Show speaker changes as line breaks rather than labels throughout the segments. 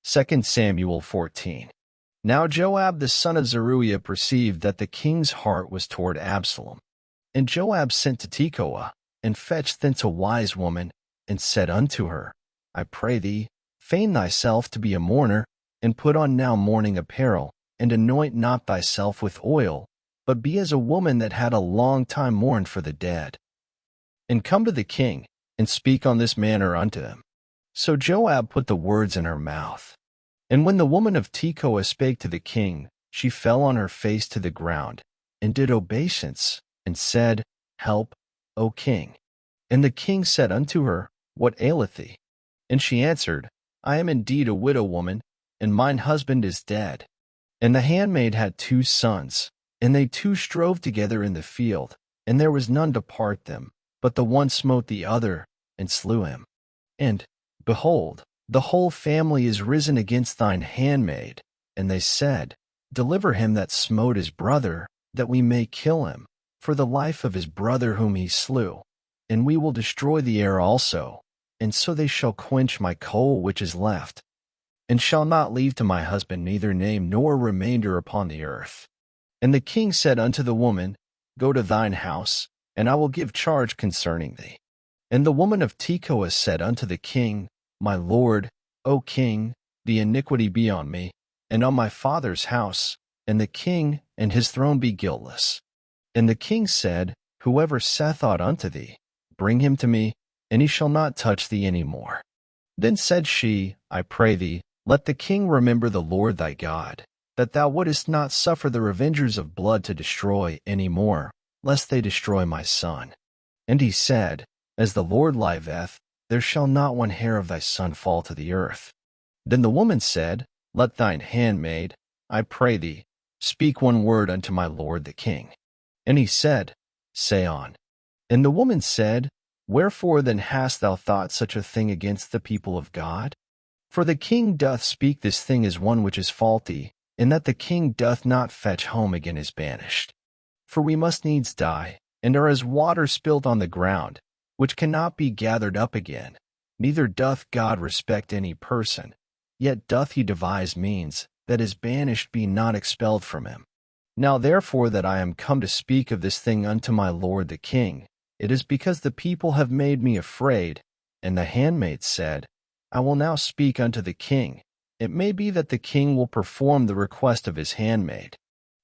2 Samuel 14. Now Joab the son of Zeruiah perceived that the king's heart was toward Absalom. And Joab sent to Tekoa, and fetched thence a wise woman, and said unto her, I pray thee, feign thyself to be a mourner, and put on now mourning apparel, and anoint not thyself with oil, but be as a woman that had a long time mourned for the dead. And come to the king, and speak on this manner unto him. So Joab put the words in her mouth. And when the woman of Tekoa spake to the king, she fell on her face to the ground, and did obeisance, and said, Help, O king. And the king said unto her, What aileth thee? And she answered, I am indeed a widow woman, and mine husband is dead. And the handmaid had 2 sons, and they 2 strove together in the field, and there was none to part them, but the one smote the other, and slew him. And, behold, the whole family is risen against thine handmaid. And they said, Deliver him that smote his brother, that we may kill him, for the life of his brother whom he slew. And we will destroy the heir also, and so they shall quench my coal which is left, and shall not leave to my husband neither name nor remainder upon the earth. And the king said unto the woman, Go to thine house, and I will give charge concerning thee. And the woman of Tekoa said unto the king, My lord, O king, the iniquity be on me, and on my father's house, and the king and his throne be guiltless. And the king said, Whoever saith aught unto thee, bring him to me, and he shall not touch thee any more. Then said she, I pray thee, let the king remember the Lord thy God, that thou wouldest not suffer the revengers of blood to destroy any more, lest they destroy my son. And he said, As the Lord liveth, there shall not one hair of thy son fall to the earth. Then the woman said, Let thine handmaid, I pray thee, speak one word unto my lord the king. And he said, Say on. And the woman said, Wherefore then hast thou thought such a thing against the people of God? For the king doth speak this thing as one which is faulty, in that the king doth not fetch home again is banished. For we must needs die, and are as water spilt on the ground, which cannot be gathered up again. Neither doth God respect any person, yet doth he devise means, that his banished be not expelled from him. Now therefore that I am come to speak of this thing unto my lord the king, it is because the people have made me afraid. And the handmaid said, I will now speak unto the king. It may be that the king will perform the request of his handmaid.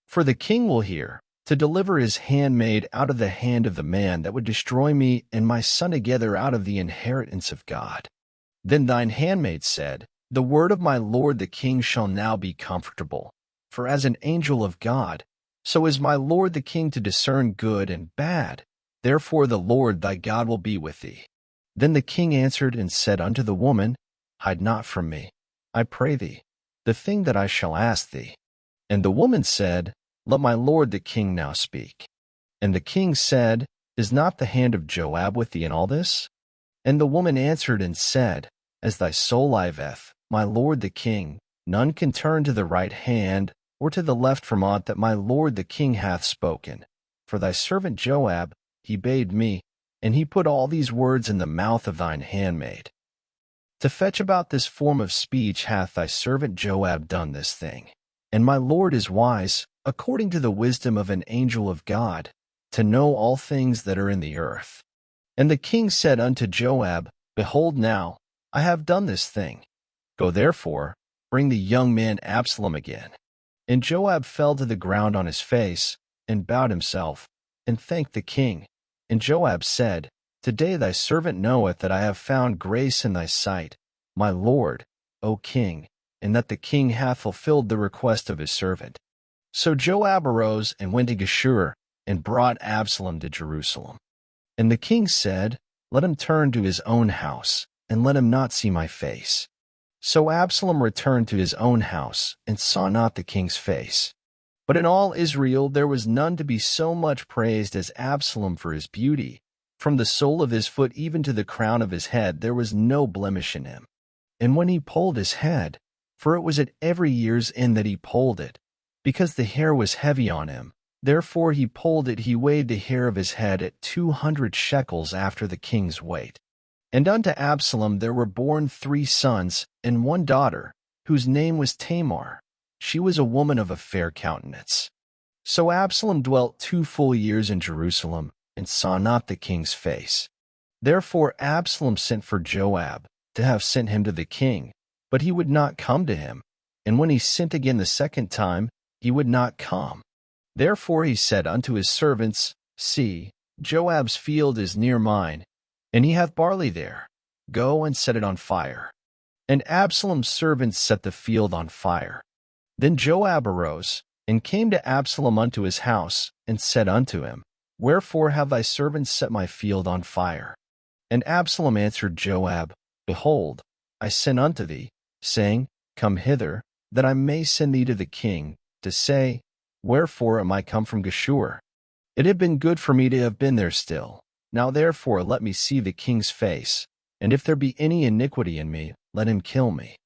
For the king will hear, to deliver his handmaid out of the hand of the man that would destroy me and my son together out of the inheritance of God. Then thine handmaid said, The word of my lord the king shall now be comfortable. For as an angel of God, so is my lord the king to discern good and bad. Therefore the Lord thy God will be with thee. Then the king answered and said unto the woman, Hide not from me, I pray thee, the thing that I shall ask thee. And the woman said, Let my lord the king now speak. And the king said, Is not the hand of Joab with thee in all this? And the woman answered and said, As thy soul liveth, my lord the king, none can turn to the right hand or to the left from aught that my lord the king hath spoken. For thy servant Joab, he bade me, and he put all these words in the mouth of thine handmaid. To fetch about this form of speech hath thy servant Joab done this thing. And my lord is wise, according to the wisdom of an angel of God, to know all things that are in the earth. And the king said unto Joab, Behold now, I have done this thing. Go therefore, bring the young man Absalom again. And Joab fell to the ground on his face, and bowed himself, and thanked the king. And Joab said, Today thy servant knoweth that I have found grace in thy sight, my lord, O king, and that the king hath fulfilled the request of his servant. So Joab arose and went to Geshur, and brought Absalom to Jerusalem. And the king said, Let him turn to his own house, and let him not see my face. So Absalom returned to his own house, and saw not the king's face. But in all Israel there was none to be so much praised as Absalom for his beauty. From the sole of his foot even to the crown of his head there was no blemish in him. And when he polled his head, for it was at every year's end that he polled it, because the hair was heavy on him, therefore he polled it, he weighed the hair of his head at 200 shekels after the king's weight. And unto Absalom there were born 3 sons and 1 daughter, whose name was Tamar. She was a woman of a fair countenance. So Absalom dwelt 2 full years in Jerusalem, and saw not the king's face. Therefore Absalom sent for Joab, to have sent him to the king, but he would not come to him. And when he sent again the second time, he would not come. Therefore he said unto his servants, See, Joab's field is near mine, and he hath barley there. Go and set it on fire. And Absalom's servants set the field on fire. Then Joab arose, and came to Absalom unto his house, and said unto him, Wherefore have thy servants set my field on fire? And Absalom answered Joab, Behold, I sent unto thee, saying, Come hither, that I may send thee to the king, to say, Wherefore am I come from Geshur? It had been good for me to have been there still. Now therefore let me see the king's face, and if there be any iniquity in me, let him kill me.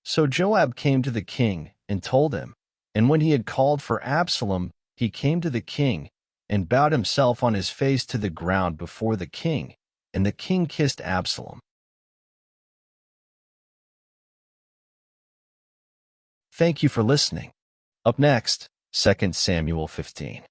So Joab came to the king, and told him. And when he had called for Absalom, he came to the king, and bowed himself on his face to the ground before the king, and the king kissed Absalom. Thank you for listening. Up next, 2 Samuel 15.